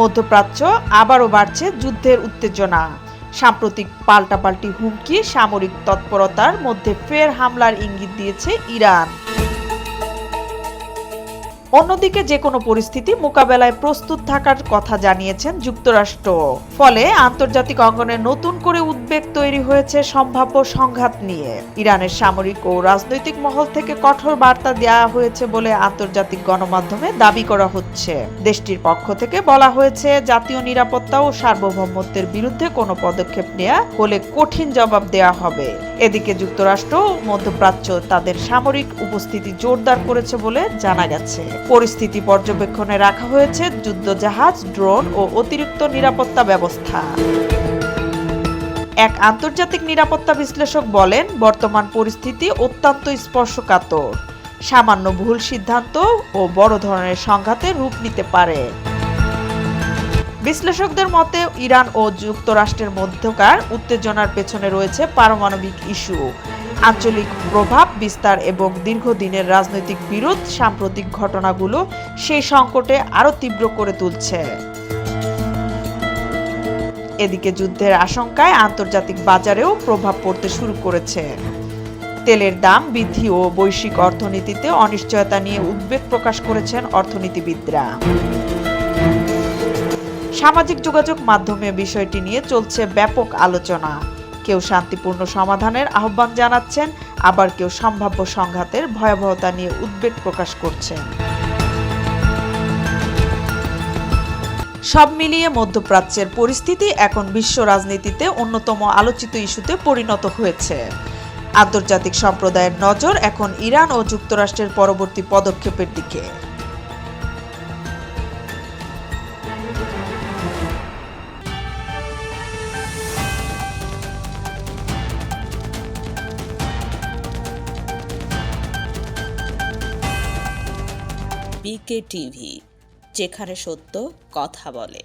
মধ্যপ্রাচ্য আবারও বাড়ছে যুদ্ধের উত্তেজনা। সাম্প্রতিক পাল্টাপাল্টি হুমকি, সামরিক তৎপরতার মধ্যে ফের হামলার ইঙ্গিত দিয়েছে ইরান। অন্যদিকে যে কোনো পরিস্থিতি মোকাবেলায় প্রস্তুত থাকার কথা জানিয়েছেন যুক্তরাষ্ট্র। ফলে আন্তর্জাতিক অঙ্গনে নতুন করে উদ্বেগ তৈরি হয়েছে সম্ভাব্য সংঘাত নিয়ে। ইরানের সামরিক ও রাজনৈতিক মহল থেকে কঠোর বার্তা দেওয়া হয়েছে বলে আন্তর্জাতিক গণমাধ্যমে দাবি করা হচ্ছে। দেশটির পক্ষ থেকে বলা হয়েছে, জাতীয় নিরাপত্তা ও সার্বভৌমত্বের বিরুদ্ধে কোনো পদক্ষেপ নেওয়া হলে কঠিন জবাব দেওয়া হবে। এদিকে যুক্তরাষ্ট্র ও মধ্যপ্রাচ্য তাদের সামরিক উপস্থিতি জোরদার করেছে বলে জানা গেছে। পরিস্থিতি পর্যবেক্ষণে রাখা হয়েছে যুদ্ধজাহাজ, ড্রোন ও অতিরিক্ত নিরাপত্তা ব্যবস্থা। এক আন্তর্জাতিক নিরাপত্তা বিশ্লেষক বলেন, বর্তমান পরিস্থিতি অত্যন্ত স্পর্শকাতর। সামান্য ভুল সিদ্ধান্ত ও বড় ধরনের সংঘাতে রূপ নিতে পারে। বিশ্লেষকদের মতে, ইরান ও যুক্তরাষ্ট্রের মধ্যকার উত্তেজনার পেছনে রয়েছে পারমাণবিক ইস্যু, আঞ্চলিক প্রভাব বিস্তার এবং দীর্ঘদিনের রাজনৈতিক বিরোধ। সাম্প্রতিক ঘটনাগুলো সেই সংকটে আরও তীব্র করে তুলছে। এদিকে যুদ্ধের আশঙ্কায় আন্তর্জাতিক বাজারেও প্রভাব পড়তে শুরু করেছে। তেলের দাম বৃদ্ধি ও বৈশ্বিক অর্থনীতিতে অনিশ্চয়তা নিয়ে উদ্বেগ প্রকাশ করেছেন অর্থনীতিবিদরা। সামাজিক যোগাযোগ মাধ্যমে বিষয়টি নিয়ে চলছে ব্যাপক আলোচনা। কেউ শান্তিপূর্ণ সমাধানের আহ্বান জানাচ্ছেন, আবার কেউ সম্ভাব্য সংঘাতের ভয়াবহতা নিয়ে উদ্বেগ প্রকাশ করছেন। সব মিলিয়ে মধ্যপ্রাচ্যের পরিস্থিতি এখন বিশ্ব রাজনীতিতে অন্যতম আলোচিত ইস্যুতে পরিণত হয়েছে। আন্তর্জাতিক সম্প্রদায়ের নজর এখন ইরান ও যুক্তরাষ্ট্রের পরবর্তী পদক্ষেপের দিকে। বিকে টিভি, যেখানে সত্য কথা বলে।